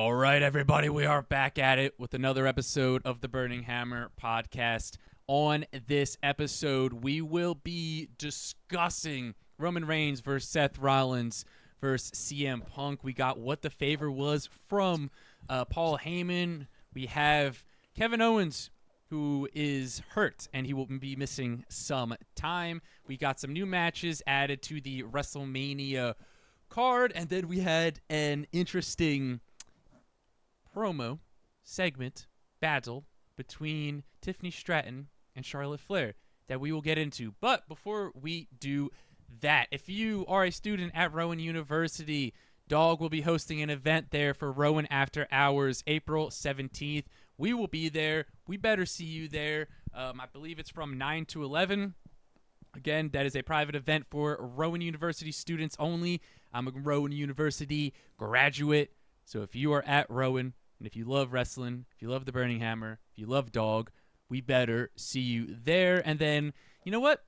All right, everybody, we are back at it with another episode of the Burning Hammer podcast. On this episode, we will be discussing Roman Reigns versus Seth Rollins versus CM Punk. We got what the favor was from Paul Heyman. We have Kevin Owens, who is hurt, and he will be missing some time. We got some new matches added to the WrestleMania card, and then we had an interesting promo segment battle between Tiffany Stratton and Charlotte Flair that we will get into. But before we do that, if you are a student at Rowan University, Dog will be hosting an event there for Rowan After Hours, April 17th. We will be there. We better see you there. I believe it's from 9 to 11. Again, that is a private event for Rowan University students only. I'm a Rowan University graduate. So if you are at Rowan, and if you love wrestling, if you love the Burning Hammer, if you love Dog, we better see you there. And then, you know what?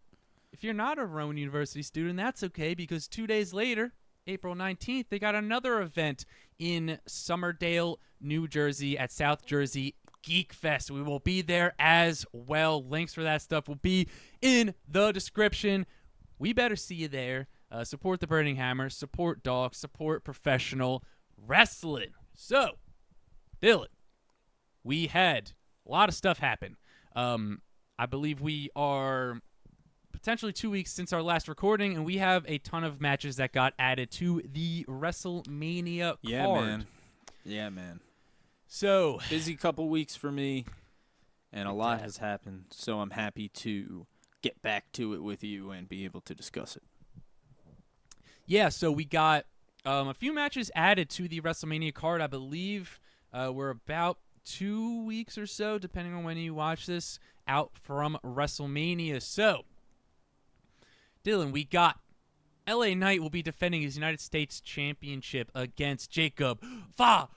If you're not a Rowan University student, that's okay, because 2 days later, April 19th, they got another event in Summerdale, New Jersey at South Jersey Geek Fest. We will be there as well. Links for that stuff will be in the description. We better see you there. Support the Burning Hammer, support Dog, support professional wrestling. So, Dylan, we had a lot of stuff happen. I believe we are potentially 2 weeks since our last recording, and we have a ton of matches that got added to the WrestleMania card. Yeah, man. So, busy couple weeks for me, and a lot has happened, so I'm happy to get back to it with you and be able to discuss it. Yeah, so we got a few matches added to the WrestleMania card. I believe we're about 2 weeks or so, depending on when you watch this, out from WrestleMania. So, Dylan, we got LA Knight will be defending his United States Championship against Jacob Fatu.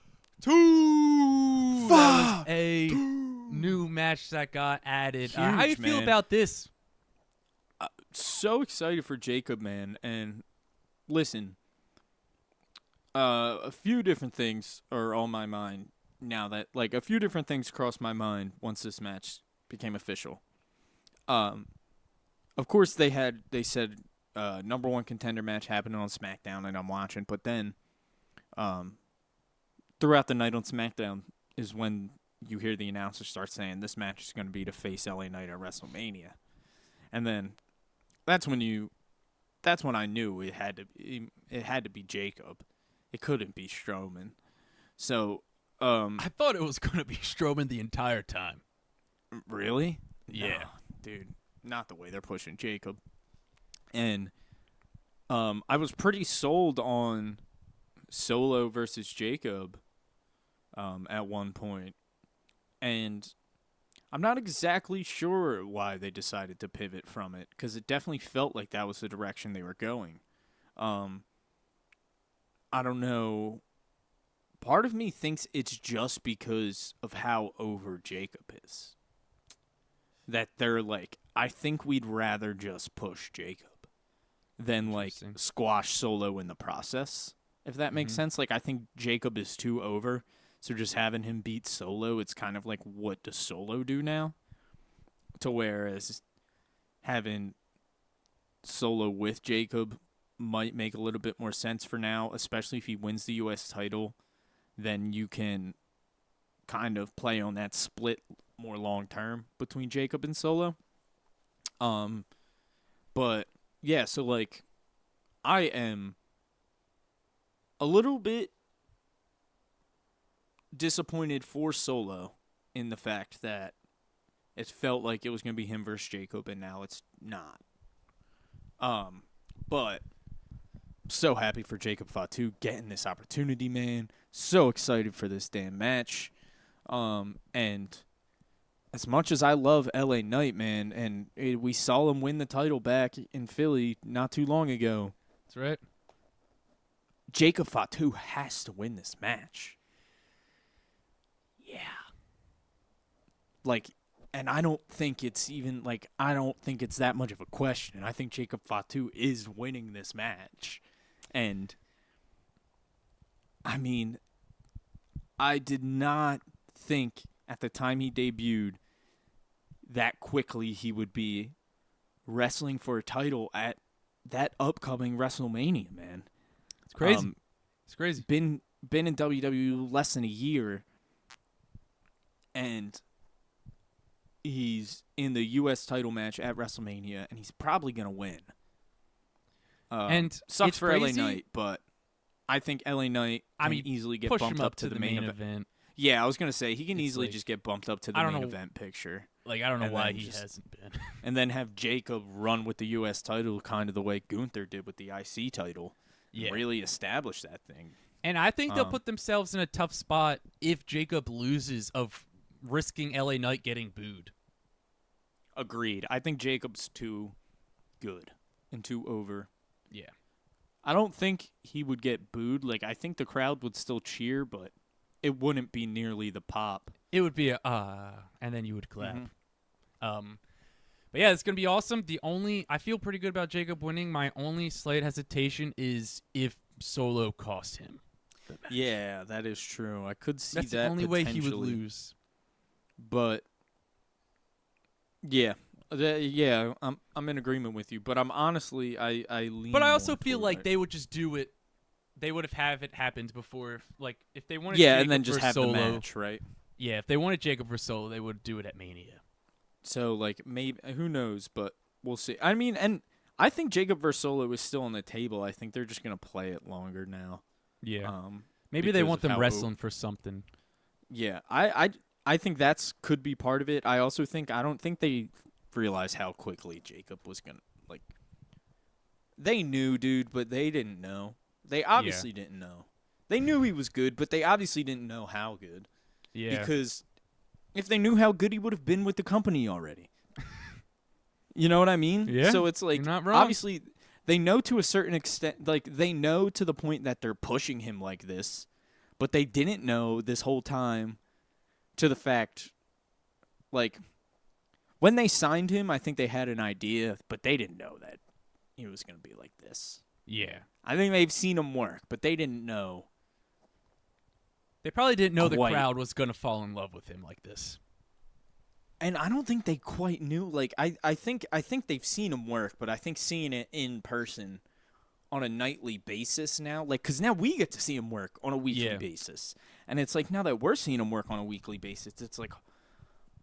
That was a new match that got added. Huge, how do you feel about this? So excited for Jacob, man. And listen, a few different things are on my mind now that, like, a few different things crossed my mind once this match became official. Of course, they said number one contender match happening on SmackDown, and I'm watching. But then, throughout the night on SmackDown is when you hear the announcer start saying this match is going to be to face LA Knight at WrestleMania, and then that's when I knew it had to be Jacob. It couldn't be Strowman. So, I thought it was going to be Strowman the entire time. Really? Yeah. No, dude. Not the way they're pushing Jacob. And I was pretty sold on Solo versus Jacob at one point. And I'm not exactly sure why they decided to pivot from it, because it definitely felt like that was the direction they were going. I don't know. Part of me thinks it's just because of how over Jacob is. That they're like, I think we'd rather just push Jacob than, like, squash Solo in the process, if that makes sense. Like, I think Jacob is too over, so just having him beat Solo, it's kind of like, what does Solo do now? To whereas having Solo with Jacob might make a little bit more sense for now, especially if he wins the U.S. title. Then you can kind of play on that split more long term between Jacob and Solo. But yeah, so, like, I am a little bit disappointed for Solo in the fact that it felt like it was going to be him versus Jacob, and now it's not. But so happy for Jacob Fatu getting this opportunity, man. So excited for this damn match. And as much as I love LA Knight, man, and we saw him win the title back in Philly not too long ago. That's right. Jacob Fatu has to win this match. Yeah. Like, and I don't think it's even, like, I don't think it's that much of a question. I think Jacob Fatu is winning this match. And, I mean, I did not think at the time he debuted that quickly he would be wrestling for a title at that upcoming WrestleMania, man. It's crazy. It's crazy. Been in WWE less than a year, and he's in the U.S. title match at WrestleMania, and he's probably going to win. And sucks it's for crazy. LA Knight, but I think LA Knight can easily get push bumped him up to the main event. Yeah, I was going to say, he can It's easily like, just get bumped up to the main event picture. Like, I don't know And why then he just- hasn't been. And then have Jacob run with the U.S. title kind of the way Gunther did with the IC title. Yeah. Really establish that thing. And I think they'll put themselves in a tough spot if Jacob loses of risking LA Knight getting booed. Agreed. I think Jacob's too good and too over. Yeah. I don't think he would get booed. Like, I think the crowd would still cheer, but it wouldn't be nearly the pop. It would be a and then you would clap. Mm-hmm. But yeah, it's gonna be awesome. I feel pretty good about Jacob winning. My only slight hesitation is if Solo cost him the match. Yeah, that is true. I could see That's that the only way he would potentially. lose. But yeah, I'm in agreement with you. But I'm honestly, I lean. But I also more feel toward like it. they would just do it. They would have it happened before, if they wanted. Yeah, Jacob and then just versus have Solo, the match, right? Yeah, if they wanted Jacob for Solo, they would do it at Mania. So like maybe who knows, but we'll see. I mean, and I think Jacob versus Solo is still on the table. I think they're just gonna play it longer now. Yeah. Maybe they because want of them how wrestling for something. Yeah, I think that's could be part of it. I also think I don't think they realized how quickly Jacob was gonna like. They knew, dude, but they didn't know. They obviously didn't know. They knew he was good, but they obviously didn't know how good. Yeah. Because if they knew how good he would have been with the company already. You know what I mean? Yeah, So it's like you're not wrong. obviously they know to a certain extent, like they know to the point that they're pushing him like this, but they didn't know this whole time to the fact, like, when they signed him, I think they had an idea, but they didn't know that he was going to be like this. Yeah. I think they've seen him work, but they didn't know. They probably didn't know Quite. the crowd was going to fall in love with him like this. And I don't think they quite knew. Like, I think they've seen him work, but I think seeing it in person on a nightly basis now, like, because now we get to see him work on a weekly basis. And it's like, now that we're seeing him work on a weekly basis, it's like,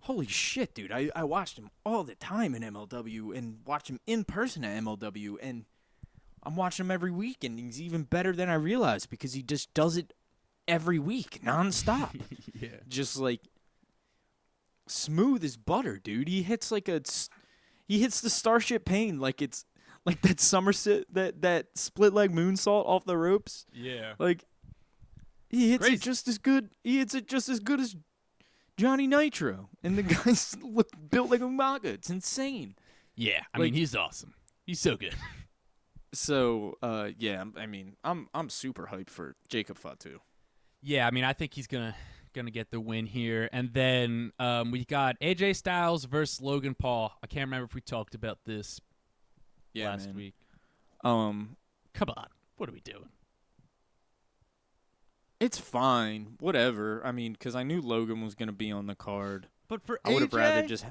holy shit, dude. I watched him all the time in MLW and watch him in person at MLW, and I'm watching him every week, and he's even better than I realized because he just does it every week, nonstop. Yeah. Just like smooth as butter, dude. He hits the Starship Pain like it's like that somerset, that split leg moonsault off the ropes. Yeah. Like he hits Crazy. it just as good. He hits it just as good as Johnny Nitro, and the guy's built like a manga. It's insane. Yeah. I Like- mean, he's awesome. He's so good. So, yeah, I mean, I'm super hyped for Jacob Fatu. Yeah, I mean, I think he's gonna get the win here, and then we got AJ Styles versus Logan Paul. I can't remember if we talked about this last man. week. Um, Come on, what are we doing? it's fine, whatever. I mean, because I knew Logan was gonna be on the card. But for I would have rather just.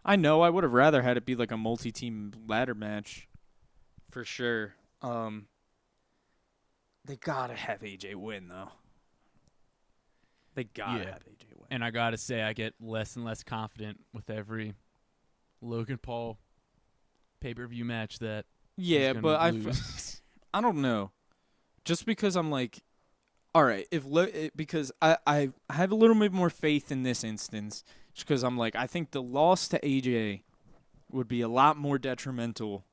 I know. I would have rather had it be like a multi-team ladder match, for sure. They gotta have AJ win though. They gotta Yeah. have AJ win. And I gotta say, I get less and less confident with every Logan Paul pay-per-view match that. Yeah, he's but gonna lose. I don't know. Just because I'm like, all right, because I have a little bit more faith in this instance, just because I'm like, I think the loss to AJ would be a lot more detrimental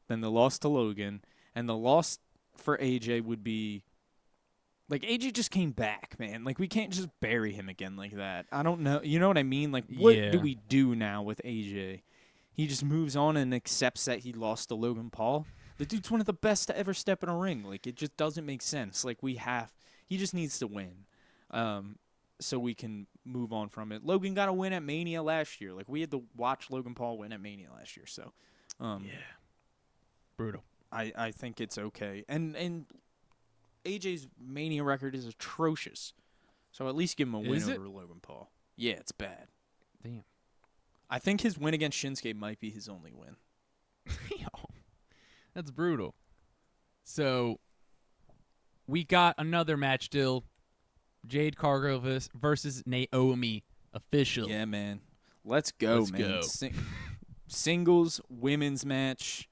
than the loss to Logan, and the loss for AJ would be like AJ just came back, man. Like we can't just bury him again like that. I don't know. You know what I mean? Like what Yeah. do we do now with AJ? He just moves on and accepts that he lost to Logan Paul. The dude's one of the best to ever step in a ring. Like it just doesn't make sense. Like he just needs to win, so we can move on from it. Logan got a win at Mania last year. Like we had to watch Logan Paul win at Mania last year. So, Yeah. Brutal. I think it's okay. And AJ's Mania record is atrocious. So at least give him a win Is it? over Logan Paul. Yeah, it's bad. Damn. I think his win against Shinsuke might be his only win. Yo, that's brutal. So, we got another match still. Jade Cargill versus Naomi. Official. Yeah, man. Let's go, Let's man. go. Singles women's match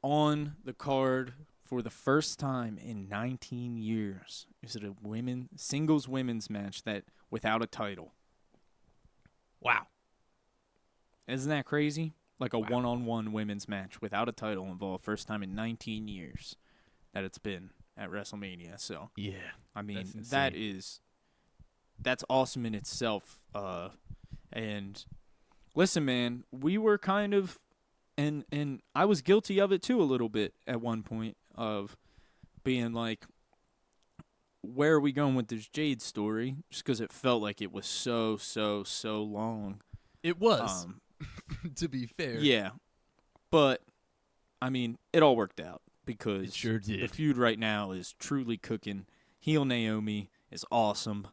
on the card for the first time in 19 years. Is it a singles women's match that without a title? Wow. Isn't that crazy? Like a one-on-one women's match without a title involved. First time in 19 years that it's been at WrestleMania. So Yeah. I mean, that's that's awesome in itself. And listen, man, we were kind of, and I was guilty of it too a little bit at one point of being like, where are we going with this Jade story? Just because it felt like it was so long. It was, to be fair. Yeah, but I mean, it all worked out because It sure did. the feud right now is truly cooking. Heel Naomi is awesome.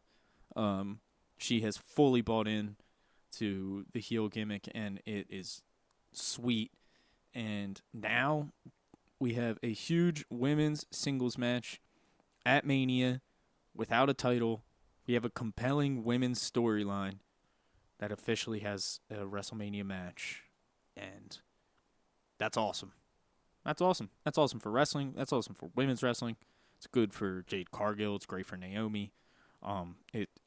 She has fully bought in to the heel gimmick, and it is sweet. And now we have a huge women's singles match at Mania without a title. We have a compelling women's storyline that officially has a WrestleMania match, and that's awesome. That's awesome. That's awesome for wrestling. That's awesome for women's wrestling. It's good for Jade Cargill. It's great for Naomi.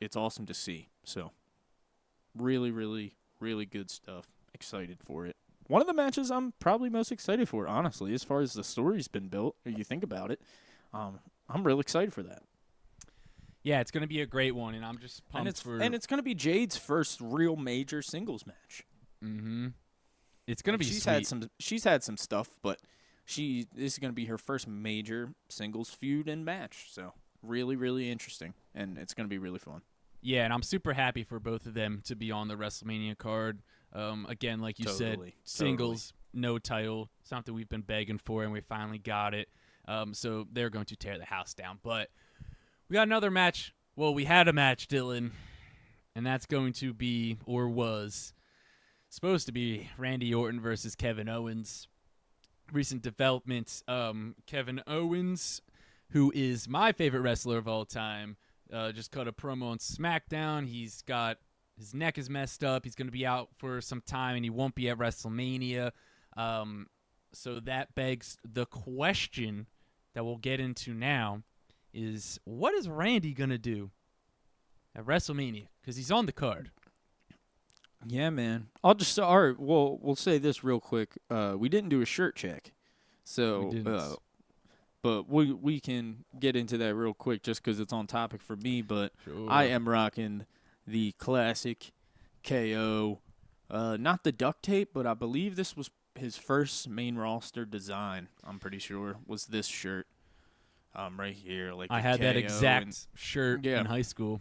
It's awesome to see. So, really, really, really good stuff. Excited for it. One of the matches I'm probably most excited for, honestly, as far as the story's been built, or you think about it. I'm real excited for that. Yeah, it's going to be a great one, and I'm just pumped And it's going to be Jade's first real major singles match. Mm-hmm. It's going to be sweet. She's had some stuff, but this is going to be her first major singles feud and match. So, really, really interesting, and it's going to be really fun. Yeah, and I'm super happy for both of them to be on the WrestleMania card. Again, like you said, singles, no title, something we've been begging for, and we finally got it. So they're going to tear the house down. But we got another match. Well, we had a match, Dylan, and that's going to be, or was, supposed to be Randy Orton versus Kevin Owens. Recent developments, Kevin Owens, who is my favorite wrestler of all time, just cut a promo on SmackDown. His neck is messed up. He's going to be out for some time, and he won't be at WrestleMania. So that begs the question that we'll get into now is, what is Randy going to do at WrestleMania? Because he's on the card. Yeah, man. We'll say this real quick. We didn't do a shirt check. So, but we can get into that real quick just because it's on topic for me. But Sure. I am rocking the classic KO. Not the duct tape, but I believe this was his first main roster design. I'm pretty sure was this shirt. Right here. Like I had that exact shirt in high school.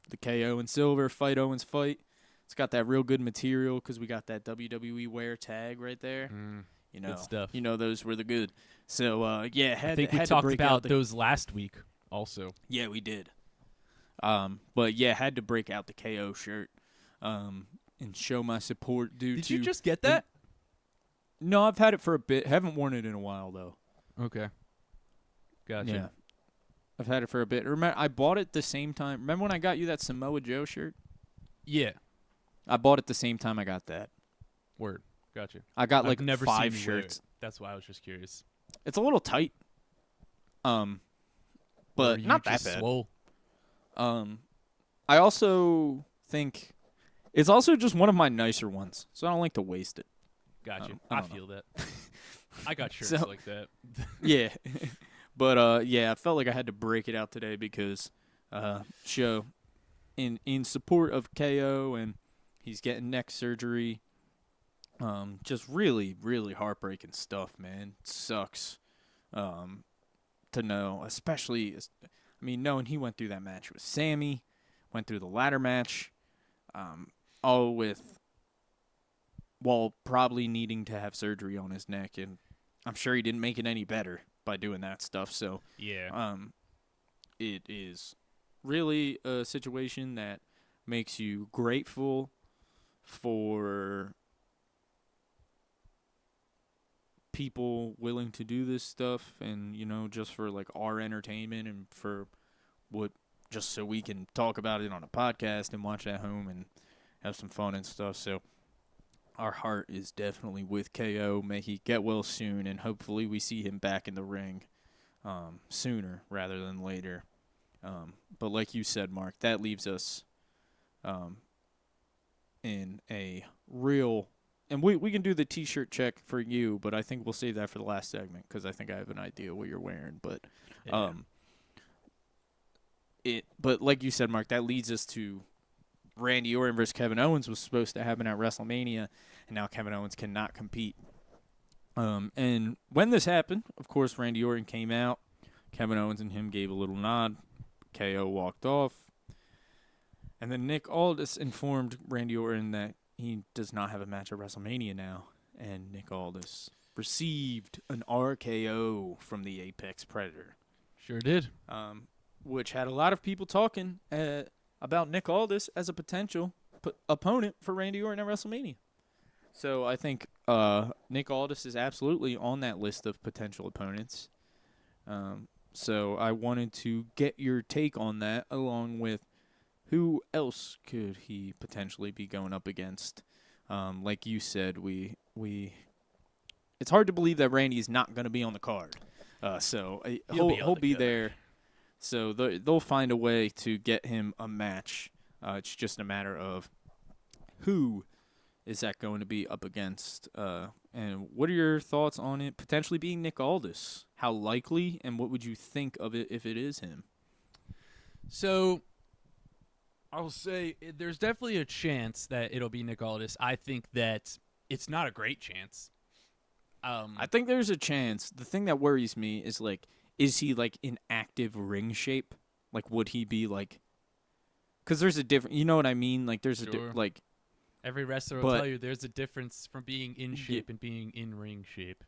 The KO in silver, Fight Owens Fight. It's got that real good material because we got that WWE wear tag right there. Good stuff. You know those were the good. So I think we talked about those last week also. Yeah, we did. But yeah, had to break out the KO shirt and show my support Did you just get that? No, I've had it for a bit. Haven't worn it in a while though. Okay. Gotcha. Yeah. I've had it for a bit. Remember, I bought it the same time. Remember when I got you that Samoa Joe shirt? Yeah. I bought it the same time I got that. Word. Gotcha. I got like I've never 5 seen you wear it. shirts. That's why I was just curious. It's a little tight. But not that bad. Swole? I also think it's also just one of my nicer ones, so I don't like to waste it. Gotcha. I I don't feel that. I got shirts So- like that. Yeah. But yeah, I felt like I had to break it out today because show in support of KO, and he's getting neck surgery. Just really, really heartbreaking stuff, man. It sucks to know, especially, knowing he went through that match with Sammy, went through the ladder match, all while probably needing to have surgery on his neck, and I'm sure he didn't make it any better by doing that stuff. So Yeah. it is really a situation that makes you grateful for people willing to do this stuff and, just for like our entertainment and for just so we can talk about it on a podcast and watch at home and have some fun and stuff. So our heart is definitely with KO. May he get well soon, and hopefully we see him back in the ring sooner rather than later. But like you said, Mark, that leaves us in a real... And we can do the T-shirt check for you, but I think we'll save that for the last segment because I think I have an idea what you're wearing. But but like you said, Mark, that leads us to Randy Orton versus Kevin Owens was supposed to happen at WrestleMania, and now Kevin Owens cannot compete. And when this happened, of course, Randy Orton came out. Kevin Owens and him gave a little nod. KO walked off. And then Nick Aldis informed Randy Orton that he does not have a match at WrestleMania now. And Nick Aldis received an RKO from the Apex Predator. Sure did. Which had a lot of people talking about Nick Aldis as a potential opponent for Randy Orton at WrestleMania. So I think Nick Aldis is absolutely on that list of potential opponents. So I wanted to get your take on that, along with who else could he potentially be going up against. Like you said, it's hard to believe that Randy is not going to be on the card. So he'll be there. So they'll find a way to get him a match. It's just a matter of who is that going to be up against. And what are your thoughts on it potentially being Nick Aldis? How likely, and what would you think of it if it is him? So I'll say there's definitely a chance that it'll be Nick Aldis. I think that it's not a great chance. I think there's a chance. The thing that worries me is, like, is he, like, in active ring shape? Like, would he be, like... Because there's a different... You know what I mean? Like, there's Sure. like... Every wrestler will tell you there's a difference from being in shape and being in ring shape.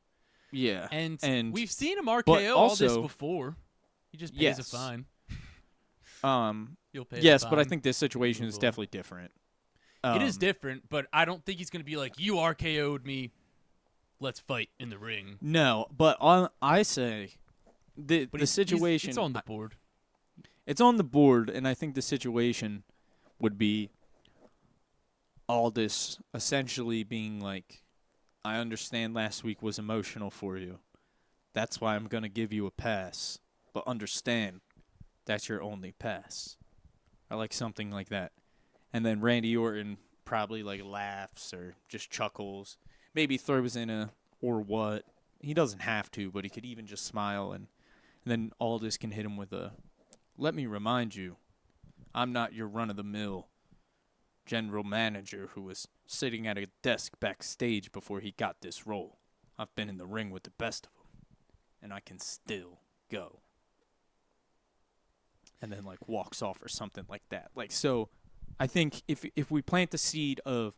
Yeah. And we've seen him RKO all this before. He just pays a fine. He'll pay yes, a but I fine. think this situation is definitely different. It is different, but I don't think he's going to be like, you RKO'd me, let's fight in the ring. No, but I say the situation... It's on the board. It's on the board, and I think the situation would be Aldis essentially being like, I understand last week was emotional for you. That's why I'm going to give you a pass. But understand, that's your only pass. I like something like that. And then Randy Orton probably like laughs or just chuckles. Maybe throws in a or what. He doesn't have to, but he could even just smile. And then Aldis can hit him with a, let me remind you, I'm not your run-of-the-mill general manager who was sitting at a desk backstage before he got this role. I've been in the ring with the best of them, and I can still go. And then, like, walks off or something like that. Like, so I think if we plant the seed of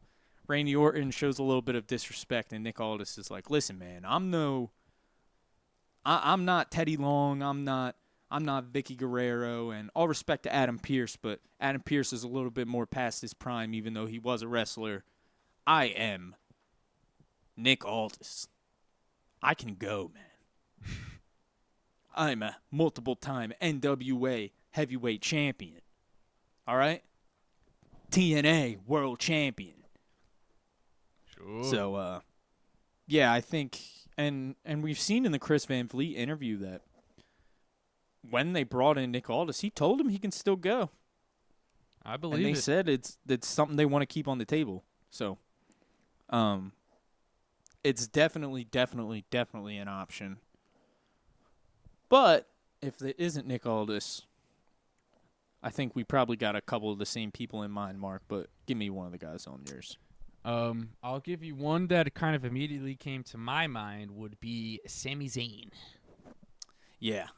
Randy Orton shows a little bit of disrespect and Nick Aldis is like, listen, man, I'm not Teddy Long, I'm not Vicky Guerrero, and all respect to Adam Pearce, but Adam Pearce is a little bit more past his prime, even though he was a wrestler. I am Nick Aldis. I can go, man. I'm a multiple-time NWA heavyweight champion. All right? TNA world champion. Sure. So, yeah, I think, and we've seen in the Chris Van Vliet interview that when they brought in Nick Aldis, he told him he can still go. I believe it. And they said it's something they want to keep on the table. So, it's definitely an option. But if it isn't Nick Aldis, I think we probably got a couple of the same people in mind, Mark, but give me one of the guys on yours. I'll give you one that kind of immediately came to my mind would be Sami Zayn. Yeah.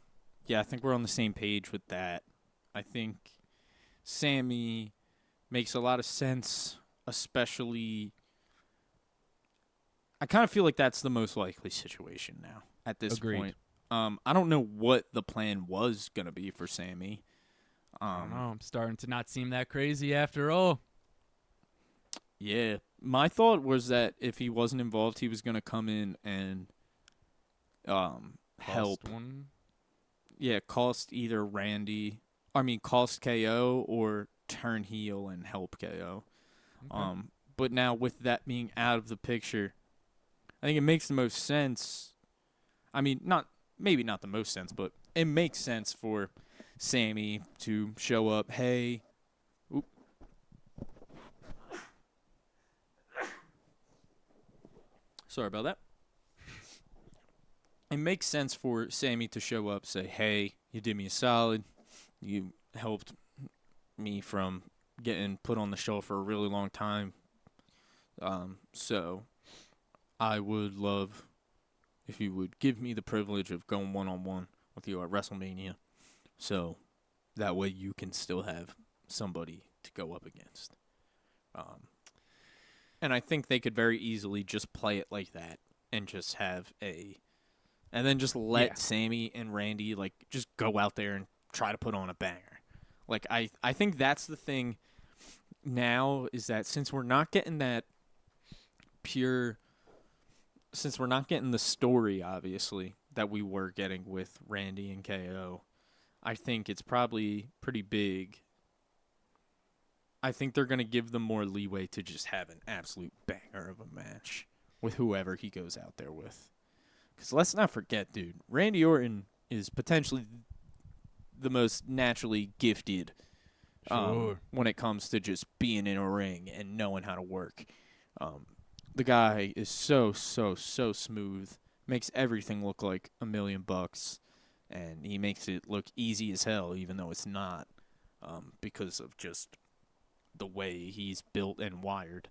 Yeah, I think we're on the same page with that. I think Sammy makes a lot of sense, especially... I kind of feel like that's the most likely situation now at this point. I don't know what the plan was going to be for Sammy. I don't know. I'm starting to not seem that crazy after all. Yeah. My thought was that if he wasn't involved, he was going to come in and help. Cost one. Yeah, cost KO or turn heel and help KO. Okay. But now with that being out of the picture, I think it makes the most sense. I mean, maybe not the most sense, but it makes sense for Sammy to show up. Hey, sorry about that. It makes sense for Sammy to show up, say, hey, you did me a solid. You helped me from getting put on the show for a really long time. So I would love if you would give me the privilege of going one-on-one with you at WrestleMania. So that way you can still have somebody to go up against. And I think they could very easily just play it like that and just have and then just let Sammy and Randy just go out there and try to put on a banger. I think that's the thing now is that since we're not getting the story, obviously, that we were getting with Randy and KO, I think it's probably pretty big. I think they're going to give them more leeway to just have an absolute banger of a match with whoever he goes out there with. Because let's not forget, dude, Randy Orton is potentially the most naturally gifted when it comes to just being in a ring and knowing how to work. The guy is so smooth, makes everything look like $1 million, and he makes it look easy as hell, even though it's not, because of just the way he's built and wired.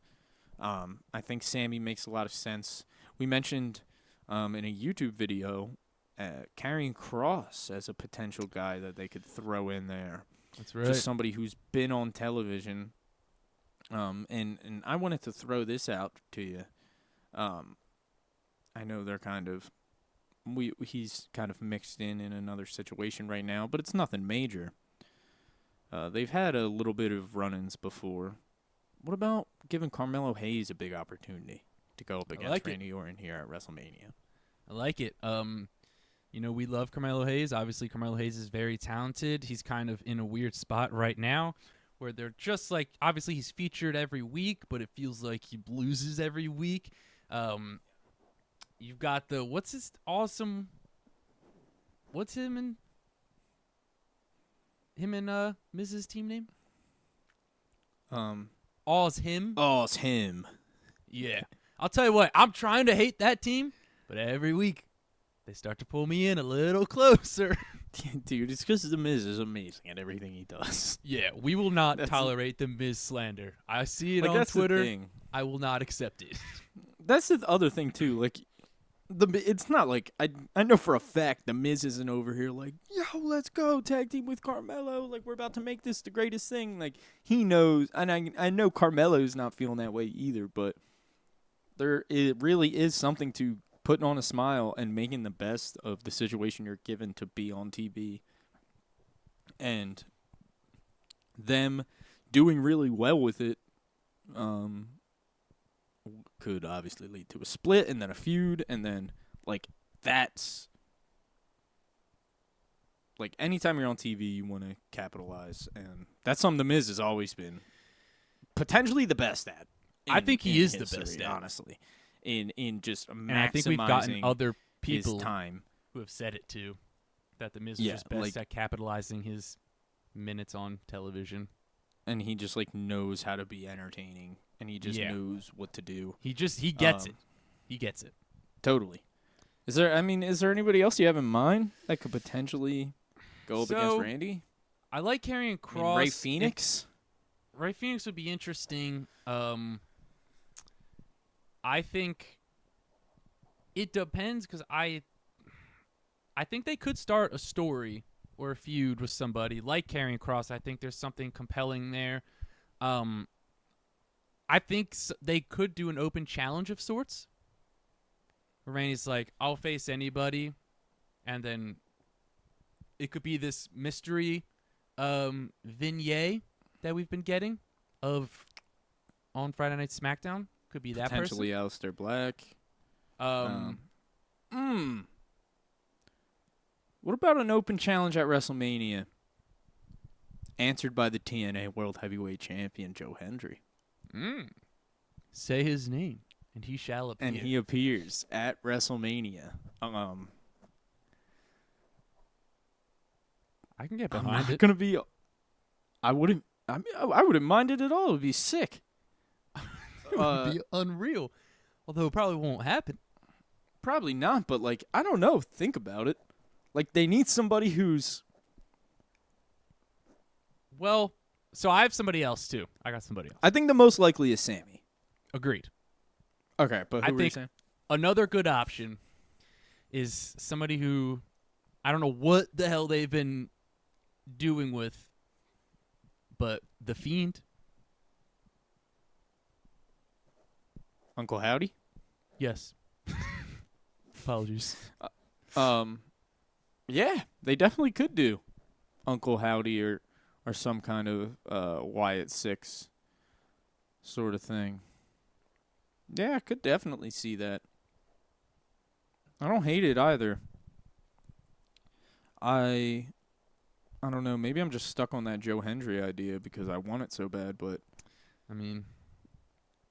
I think Sammy makes a lot of sense. We mentioned in a YouTube video Karrion Kross as a potential guy that they could throw in there. That's right. Just somebody who's been on television. And I wanted to throw this out to you. I know they're he's kind of mixed in another situation right now, but it's nothing major. They've had a little bit of run-ins before. What about giving Carmelo Hayes a big opportunity to go up against Randy Orton here at WrestleMania? I like it. We love Carmelo Hayes. Obviously, Carmelo Hayes is very talented. He's kind of in a weird spot right now where they're just obviously he's featured every week, but it feels like he loses every week. You've got what's him and Mrs. team name? All's him. All's him. Yeah. I'll tell you what, I'm trying to hate that team, but every week they start to pull me in a little closer. Dude, it's because The Miz is amazing at everything he does. Yeah, we will not tolerate the Miz slander. I see it on Twitter. I will not accept it. That's the other thing, too. It's not I know for a fact The Miz isn't over here yo, let's go tag team with Carmelo. We're about to make this the greatest thing. He knows, and I know Carmelo's not feeling that way either, but it really is something to putting on a smile and making the best of the situation you're given to be on TV. And them doing really well with it could obviously lead to a split and then a feud, and then that's anytime you're on TV you want to capitalize, and that's something The Miz has always been potentially the best at. I think he is history, the best at, honestly. In just maximizing, and I think we've gotten other people his time who have said it too, that The Miz is just best at capitalizing his minutes on television, and he just knows how to be entertaining, and he just knows what to do. He gets it. He gets it totally. Is there anybody else you have in mind that could potentially go up against Randy? I like Karrion Kross. Ray Phoenix. Ray Phoenix would be interesting. I think it depends because I think they could start a story or a feud with somebody like Karrion Kross. I think there's something compelling there. I think they could do an open challenge of sorts. Where Randy's I'll face anybody, and then it could be this mystery vignette that we've been getting of on Friday Night SmackDown. Could be that Potentially person. Aleister Black. Um, What about an open challenge at WrestleMania? Answered by the TNA World Heavyweight Champion, Joe Hendry. Say his name, and he shall appear. And he appears at WrestleMania. I can get I'm behind not it. gonna be. I wouldn't mind it at all. It'd be sick. It would be unreal. Although it probably won't happen. Probably not, but like I don't know. Think about it. Like they need somebody who's. Well, so I have somebody else too. I got somebody else. I think the most likely is Sammy. Agreed. Okay, but who I were you think saying? another good option is somebody who I don't know what the hell they've been doing with, but The Fiend. Uncle Howdy. Yes. Apologies. Yeah, they definitely could do Uncle Howdy or some kind of Wyatt Six sort of thing. Yeah, I could definitely see that. I don't hate it either. I don't know. Maybe I'm just stuck on that Joe Hendry idea because I want it so bad. But I mean,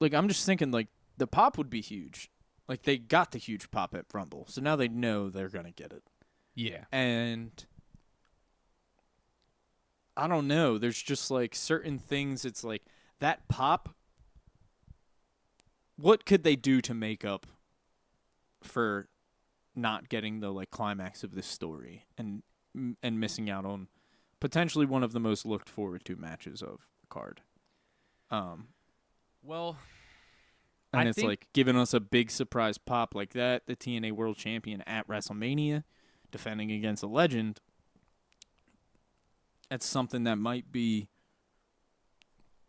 like, I'm just thinking like the pop would be huge. Like they got the huge pop at Rumble, so now they know they're gonna get it. yeah. And I don't know. There's just like certain things. It's like that pop. What could they do to make up for not getting the like climax of this story and missing out on potentially one of the most looked forward to matches of the card? Well, and I it's think like giving us a big surprise pop like that. The TNA World Champion at WrestleMania, defending against a legend. That's something that might be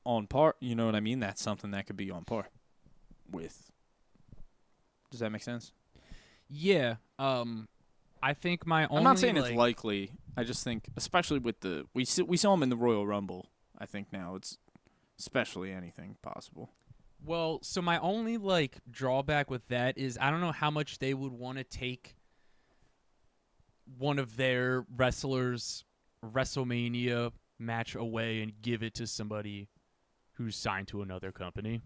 on par. You know what I mean? That's something that could be on par with. Does that make sense? yeah. I think my only. I'm not saying it's likely. I just think, especially with we saw him in the Royal Rumble. I think now it's especially anything possible. Well, so my only like drawback with that is I don't know how much they would want to take one of their wrestlers' WrestleMania match away and give it to somebody who's signed to another company.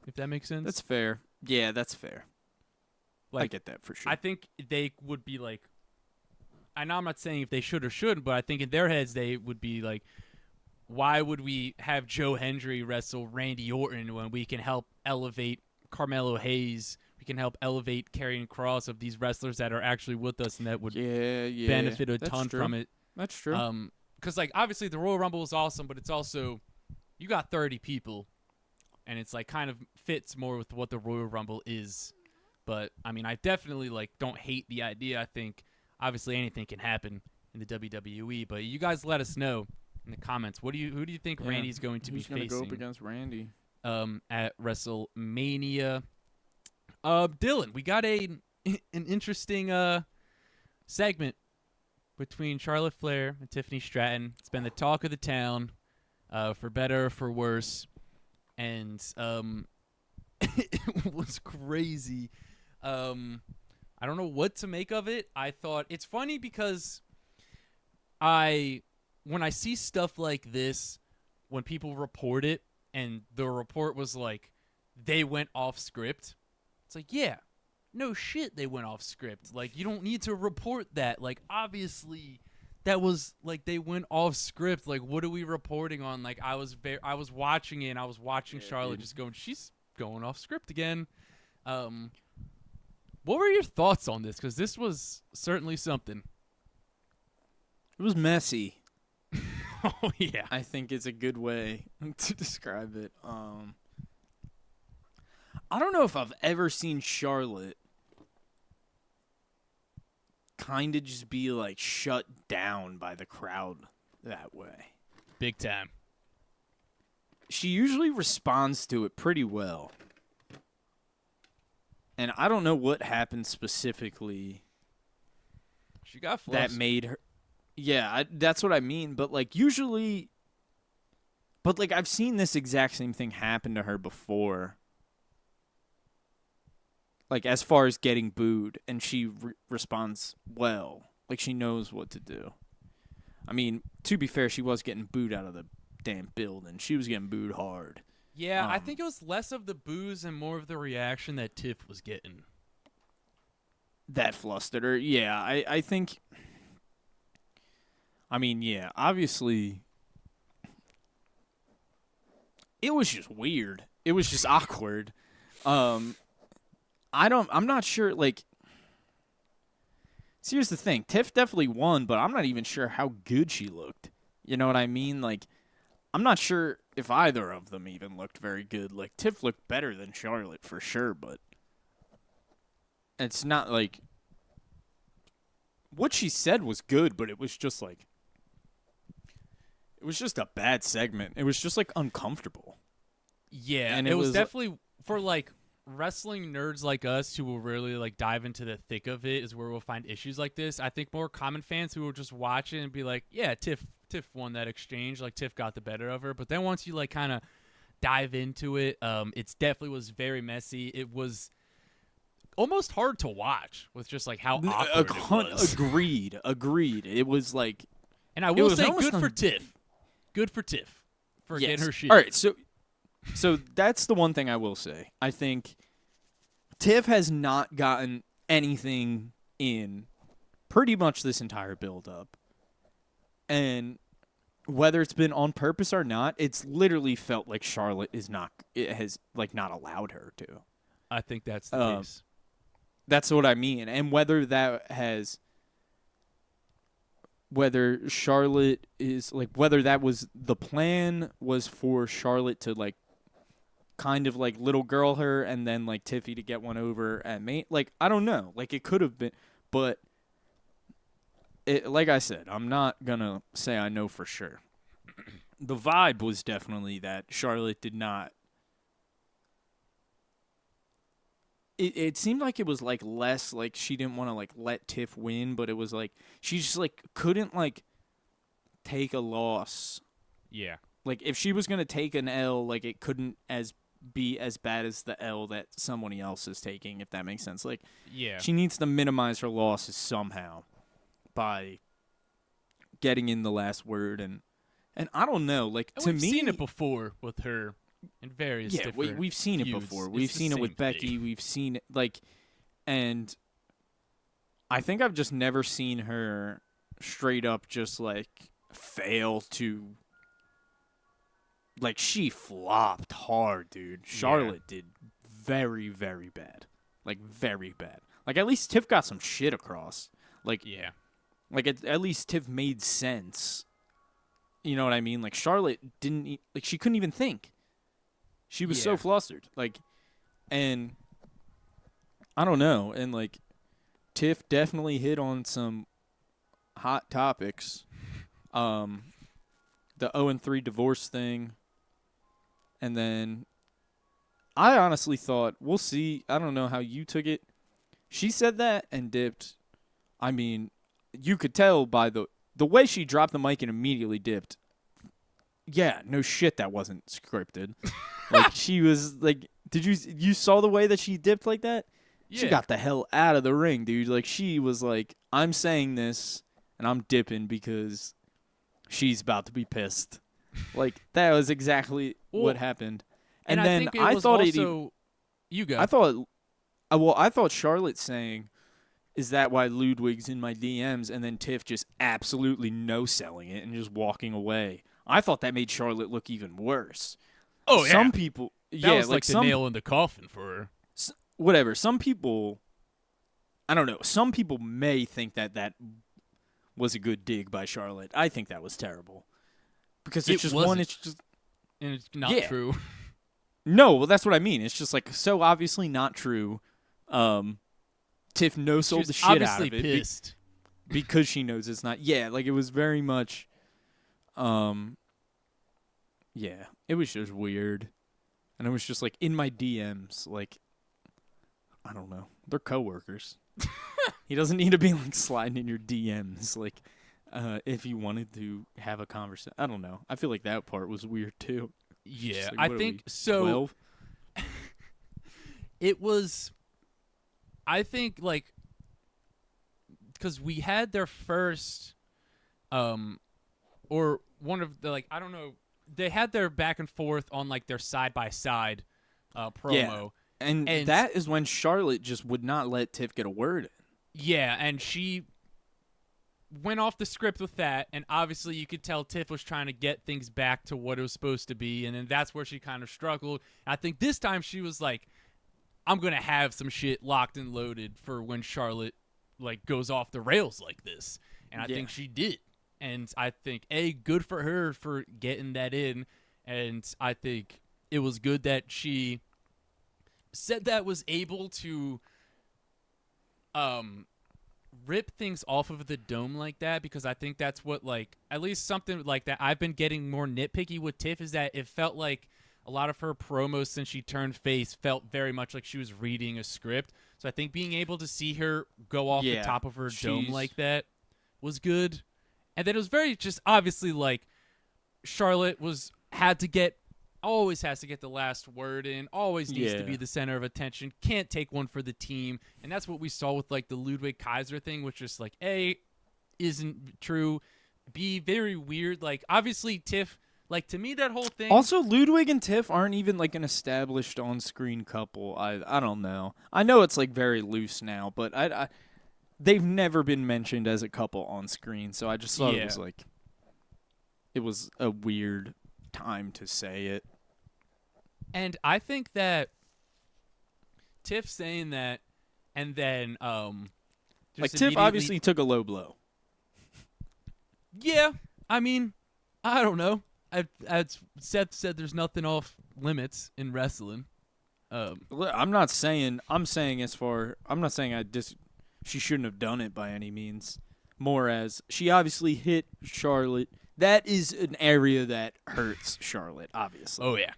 If that makes sense. That's fair. Yeah, that's fair. Like, I get that for sure. I think they would be like, I know I'm not saying if they should or shouldn't, but I think in their heads they would be like, why would we have Joe Hendry wrestle Randy Orton when we can help elevate Carmelo Hayes? We can help elevate Karrion Kross of these wrestlers that are actually with us and that would benefit a ton from it. That's true. Because like obviously the Royal Rumble is awesome, but it's also you got 30 people, and it's like kind of fits more with what the Royal Rumble is. But I mean, I definitely like don't hate the idea. I think obviously anything can happen in the WWE, but you guys let us know in the comments. Who do you think Randy's going to be facing? Who's going to go up against Randy? At WrestleMania. Dylan, we got an interesting segment between Charlotte Flair and Tiffany Stratton. It's been the talk of the town, for better or for worse, and it was crazy. I don't know what to make of it. I thought it's funny because when I see stuff like this, when people report it, and the report was like, they went off script, it's like, yeah, no shit, they went off script. Like, you don't need to report that. Like, obviously, that was, like, they went off script. Like, what are we reporting on? Like, I was watching it, and I was watching Charlotte just going, she's going off script again. What were your thoughts on this? Because this was certainly something. It was messy. Oh, yeah. I think it's a good way to describe it. I don't know if I've ever seen Charlotte kind of just be like shut down by the crowd that way. Big time. She usually responds to it pretty well. And I don't know what happened specifically She got flustered. that made her. Yeah, that's what I mean. But like usually, but like I've seen this exact same thing happen to her before. Like as far as getting booed, and she responds well. Like she knows what to do. I mean, to be fair, she was getting booed out of the damn building. She was getting booed hard. Yeah, I think it was less of the boos and more of the reaction that Tiff was getting. That flustered her. Yeah, I think. I mean, yeah, obviously. It was just weird. It was just awkward. I'm not sure, like. See, here's the thing. Tiff definitely won, but I'm not even sure how good she looked. You know what I mean? Like, I'm not sure if either of them even looked very good. Like, Tiff looked better than Charlotte for sure, but it's not like what she said was good, but it was just like it was just a bad segment. It was just like uncomfortable. Yeah, and it was definitely for like wrestling nerds like us who will really like dive into the thick of it is where we'll find issues like this. I think more common fans who will just watch it and be like, yeah, Tiff won that exchange, like Tiff got the better of her. But then once you like kind of dive into it, it's definitely was very messy. It was almost hard to watch with just like how awkward it was. Agreed. It was like, and I will say, good for Tiff for getting her shit. All right, so that's the one thing I will say. I think Tiff has not gotten anything in pretty much this entire build-up. And whether it's been on purpose or not, it's literally felt like Charlotte has not allowed her to. I think that's the case. That's what I mean. And whether Charlotte is like, whether that was the plan was for Charlotte to like kind of like little girl her and then like Tiffy to get one over at me. Like, I don't know. Like, it could have been, but like I said, I'm not going to say I know for sure. The vibe was definitely that Charlotte did not. It seemed like it was like less like she didn't want to like let Tiff win, but it was like she just like couldn't like take a loss. Yeah. Like if she was going to take an L, like it couldn't be as bad as the L that somebody else is taking, if that makes sense. Like, yeah, she needs to minimize her losses somehow by getting in the last word, and I don't know, like to me, we've seen it before with her in various different we've seen it feuds. before. We've seen it with Becky. We've seen it like, and I think I've just never seen her straight up just like fail to. Like, she flopped hard, dude. Charlotte did very, very bad. Like, very bad. Like, at least Tiff got some shit across. Like, yeah. Like, at least Tiff made sense. You know what I mean? Like, Charlotte didn't... Like, she couldn't even think. She was so flustered. Like, and... I don't know. And, like, Tiff definitely hit on some hot topics. The 0-3 divorce thing. And then I honestly thought, we'll see. I don't know how you took it. She said that and dipped. I mean, you could tell by the way she dropped the mic and immediately dipped. Yeah, no shit, that wasn't scripted. Like, she was like, you saw the way that she dipped like that? Yeah. She got the hell out of the ring, dude. Like, she was like, I'm saying this and I'm dipping because she's about to be pissed. Like, that was exactly what happened. And then I thought you go. I thought Charlotte saying, "Is that why Ludwig's in my DMs?" and then Tiff just absolutely no-selling it and just walking away. I thought that made Charlotte look even worse. Oh, yeah. Some people, that was like the nail in the coffin for her. Whatever. Some people, I don't know. Some people may think that was a good dig by Charlotte. I think that was terrible. Because it's just wasn't. it's just... And it's not true. No, well, that's what I mean. It's just, like, so obviously not true. Tiff no-sold the shit out of it. Pissed. Because she knows it's not... Yeah, like, it was very much... Yeah, it was just weird. And it was just, like, in my DMs, like... I don't know. They're coworkers. He doesn't need to be, like, sliding in your DMs. Like... if you wanted to have a conversation. I don't know. I feel like that part was weird too. Yeah, Like, I think so. 12? It was, I think, like, because we had their first, or one of the, like, I don't know, they had their back and forth on, like, their side-by-side promo. Yeah. And that is when Charlotte just would not let Tiff get a word in. Yeah, and she went off the script with that, and obviously you could tell Tiff was trying to get things back to what it was supposed to be, and then that's where she kind of struggled. I think this time she was like, I'm going to have some shit locked and loaded for when Charlotte, like, goes off the rails like this. And I think she did. And I think, good for her for getting that in, and I think it was good that she said that was able to rip things off of the dome like that, because I think that's what, like, at least something like that I've been getting more nitpicky with Tiff, is that it felt like a lot of her promos since she turned face felt very much like she was reading a script. So I think being able to see her go off the top of her dome like that was good. And then it was very just obviously like Charlotte always has to get the last word in, always needs to be the center of attention, can't take one for the team. And that's what we saw with, like, the Ludwig Kaiser thing, which is like, A, isn't true, B, very weird. Like, obviously Tiff, like, to me that whole thing. Also, Ludwig and Tiff aren't even, like, an established on-screen couple. I don't know. I know it's, like, very loose now, but they've never been mentioned as a couple on screen, so I just thought it was, like, it was a weird time to say it. And I think that Tiff saying that, and then like, Tiff obviously took a low blow. Yeah, I mean, I don't know. As Seth said, there's nothing off limits in wrestling. I'm not saying she shouldn't have done it by any means. More as she obviously hit Charlotte. That is an area that hurts Charlotte, obviously. Oh, yeah.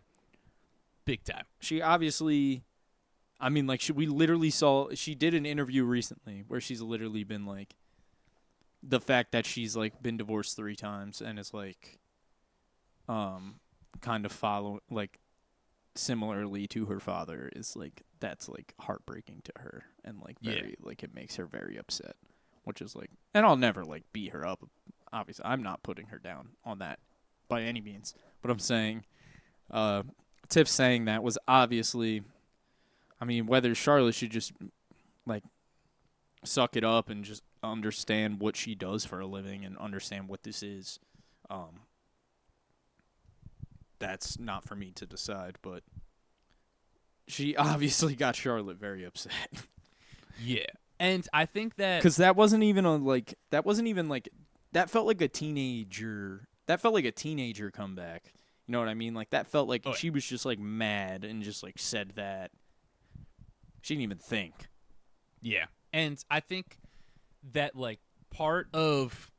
Big time. She obviously, I mean, like, we literally saw, she did an interview recently where she's literally been, like, the fact that she's, like, been divorced 3 times and is, like, kind of follow, like, similarly to her father is, like, that's, like, heartbreaking to her and, like, very, like, it makes her very upset, which is, like, and I'll never, like, beat her up. Obviously, I'm not putting her down on that by any means, but I'm saying, Tiff saying that was obviously, I mean, whether Charlotte should just, like, suck it up and just understand what she does for a living and understand what this is, that's not for me to decide, but she obviously got Charlotte very upset. Yeah. And I think that, because that felt like a teenager comeback. You know what I mean? Like, that felt like she was just, like, mad and just, like, said that. She didn't even think. Yeah. And I think that, like, part of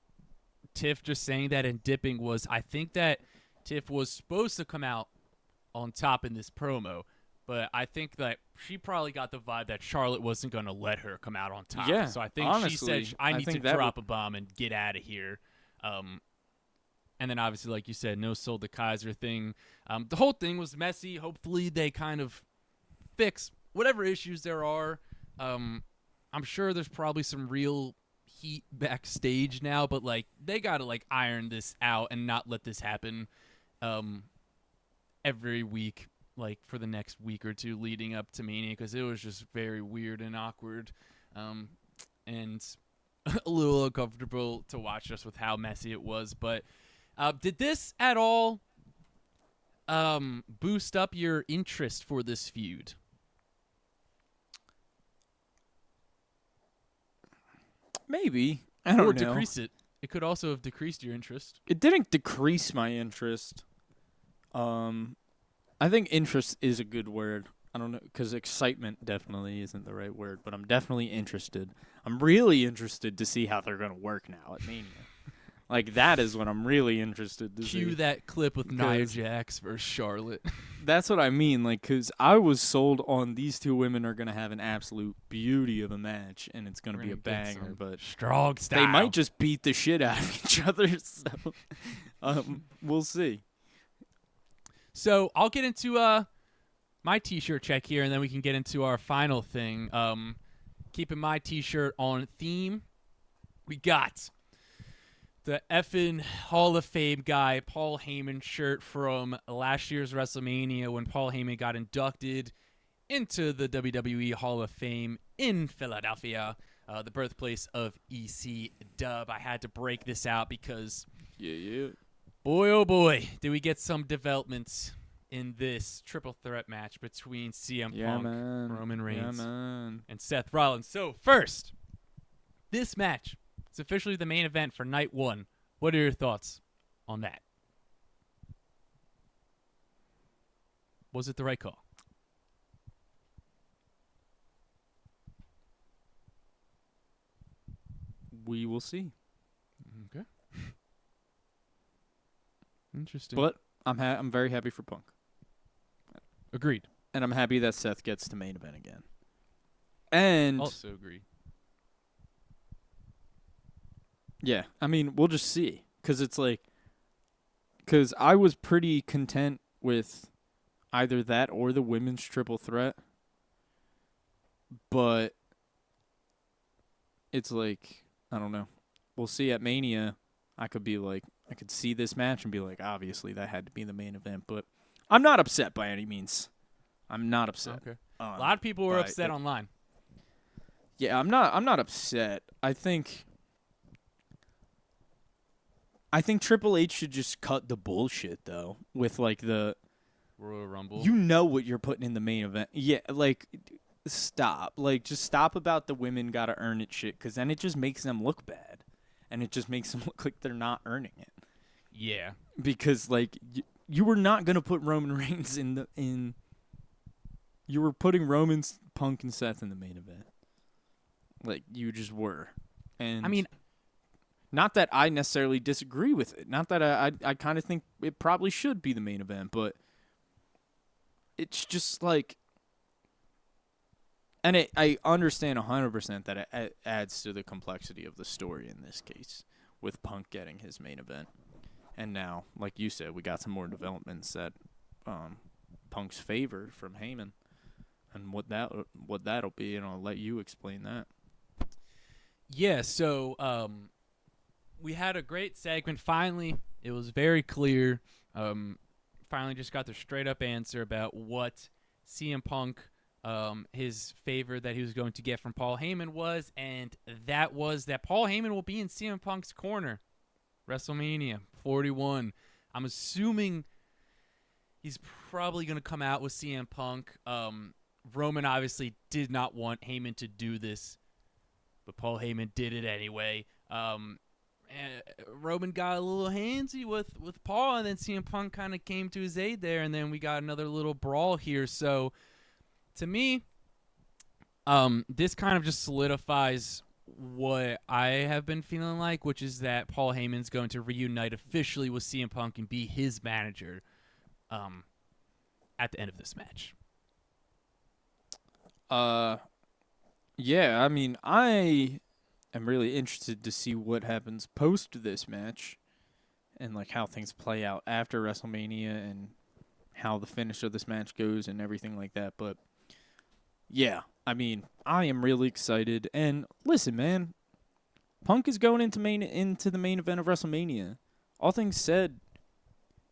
Tiff just saying that and dipping was, I think that Tiff was supposed to come out on top in this promo, but I think that she probably got the vibe that Charlotte wasn't going to let her come out on top. Yeah, so I think honestly, she said, I need to drop a bomb and get out of here. And then obviously, like you said, no sold the Kaiser thing. The whole thing was messy. Hopefully they kind of fix whatever issues there are. I'm sure there's probably some real heat backstage now, but, like, they got to, like, iron this out and not let this happen every week, like, for the next week or two leading up to Mania, because it was just very weird and awkward and a little uncomfortable to watch just with how messy it was. But did this at all boost up your interest for this feud? Maybe. I don't know. Or decrease it. It could also have decreased your interest. It didn't decrease my interest. I think interest is a good word. I don't know, because excitement definitely isn't the right word, but I'm definitely interested. I'm really interested to see how they're going to work now at Mania. Like, that is what I'm really interested to see. Cue that clip with Nia Jax versus Charlotte. That's what I mean, like, because I was sold on these two women are going to have an absolute beauty of a match, and it's going to be a banger, but strong style. they might just beat the shit out of each other, so we'll see. So I'll get into my T-shirt check here, and then we can get into our final thing. Keeping my T-shirt on theme, we got the effing Hall of Fame guy, Paul Heyman shirt from last year's WrestleMania when Paul Heyman got inducted into the WWE Hall of Fame in Philadelphia, the birthplace of EC Dub. I had to break this out because, boy, oh boy, did we get some developments in this triple threat match between CM Punk, Roman Reigns, and Seth Rollins. So first, this match. It's officially the main event for night one. What are your thoughts on that? Was it the right call? We will see. Okay. Interesting. But I'm very happy for Punk. Agreed. And I'm happy that Seth gets to main event again. And also agree. Yeah, I mean, we'll just see. Because I was pretty content with either that or the women's triple threat. But it's like, I don't know. We'll see at Mania. I could see this match and be like, obviously that had to be the main event. But I'm not upset by any means. I'm not upset. Okay. A lot of people were upset online. Yeah, I'm not upset. I think Triple H should just cut the bullshit though with like the Royal Rumble. You know what you're putting in the main event. Yeah, like stop. Like just stop about the women got to earn it shit cuz then it just makes them look bad and it just makes them look like they're not earning it. Yeah. Because like you were not going to put Roman Reigns you were putting Roman, Punk and Seth in the main event. Like you just were. And I mean, not that I necessarily disagree with it. Not that I kind of think it probably should be the main event, but it's just like, and I understand 100% that it adds to the complexity of the story in this case with Punk getting his main event. And now, like you said, we got some more developments that Punk's favor from Heyman and what that'll be, and I'll let you explain that. Yeah, so we had a great segment. Finally, it was very clear. Finally just got the straight-up answer about what CM Punk, his favor that he was going to get from Paul Heyman was, and that was that Paul Heyman will be in CM Punk's corner. WrestleMania 41. I'm assuming he's probably going to come out with CM Punk. Roman obviously did not want Heyman to do this, but Paul Heyman did it anyway. Roman got a little handsy with Paul, and then CM Punk kind of came to his aid there, and then we got another little brawl here. So, to me, this kind of just solidifies what I have been feeling like, which is that Paul Heyman's going to reunite officially with CM Punk and be his manager at the end of this match. Yeah, I mean, I am really interested to see what happens post this match and like how things play out after WrestleMania and how the finish of this match goes and everything like that. But yeah, I mean, I am really excited. And listen, man, Punk is going into the main event of WrestleMania. All things said,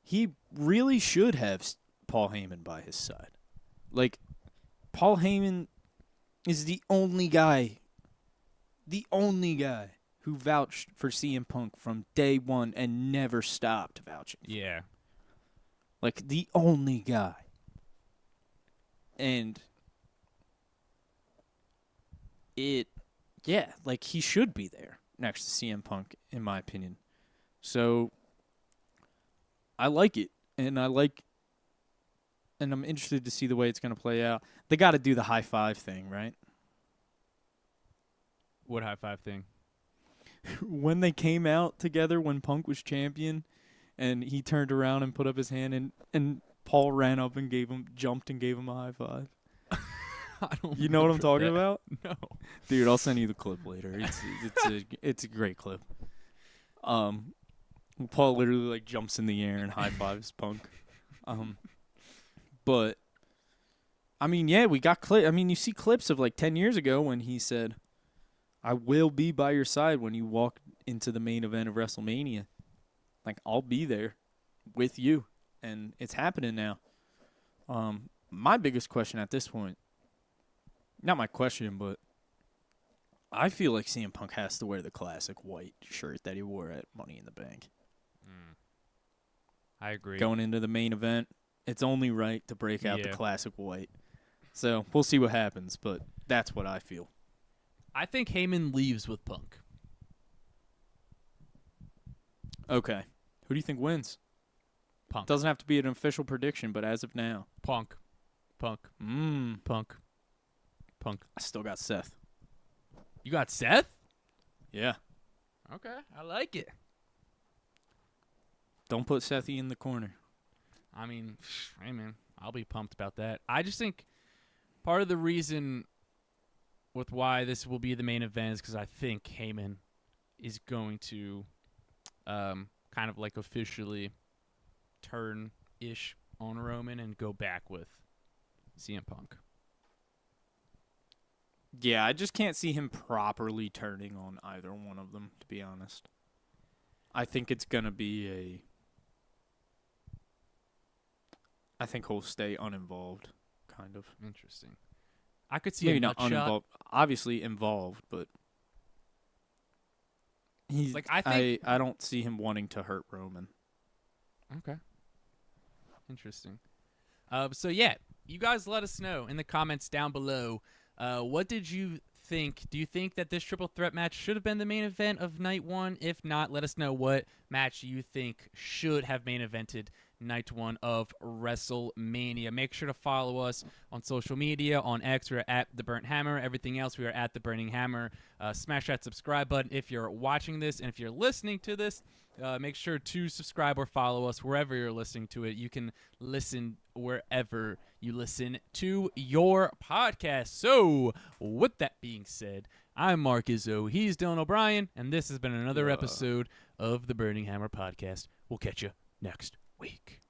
he really should have Paul Heyman by his side. Like, Paul Heyman is the only guy who vouched for CM Punk from day one and never stopped vouching. Yeah. Like, the only guy. And like, he should be there next to CM Punk, in my opinion. So, I like it. And I'm interested to see the way it's going to play out. They got to do the high five thing, right? What high five thing? when they came out together when Punk was champion, and he turned around and put up his hand, and Paul ran up and jumped and gave him a high five. I don't You know what I'm remember talking that. about? No. Dude, I'll send you the clip later. It's a great clip. Paul literally like jumps in the air and high fives Punk. But I mean, yeah, we got clip. I mean, you see clips of like 10 years ago when he said, "I will be by your side when you walk into the main event of WrestleMania. Like, I'll be there with you." And it's happening now. My biggest question at this point, not my question, but I feel like CM Punk has to wear the classic white shirt that he wore at Money in the Bank. I agree. Going into the main event, it's only right to break out the Yeah. classic white. So we'll see what happens, but that's what I feel. I think Heyman leaves with Punk. Okay. Who do you think wins? Punk. Doesn't have to be an official prediction, but as of now. Punk. I still got Seth. You got Seth? Yeah. Okay, I like it. Don't put Sethy in the corner. I mean, hey man, I'll be pumped about that. I just think part of the reason with why this will be the main event is because I think Heyman is going to kind of like officially turn-ish on Roman and go back with CM Punk. Yeah, I just can't see him properly turning on either one of them, to be honest. I think it's going to be I think he'll stay uninvolved, kind of. Interesting. I could see Maybe a not nut shot. uninvolved. Obviously involved, but he's Like, I think- I don't see him wanting to hurt Roman. Okay. Interesting. So yeah, you guys let us know in the comments down below. What did you think? Do you think that this triple threat match should have been the main event of night one? If not, let us know what match you think should have main evented night one of WrestleMania. Make sure to follow us on social media. On X, we're at The Burnt Hammer. Everything else, we are at The Burning Hammer. Smash that subscribe button if you're watching this, and if you're listening to this, make sure to subscribe or follow us wherever you're listening to it. You can listen wherever you listen to your podcast. So, with that being said, I'm Mark Izzo. He's Dylan O'Brien, and this has been another episode of the Burning Hammer Podcast. We'll catch you next week.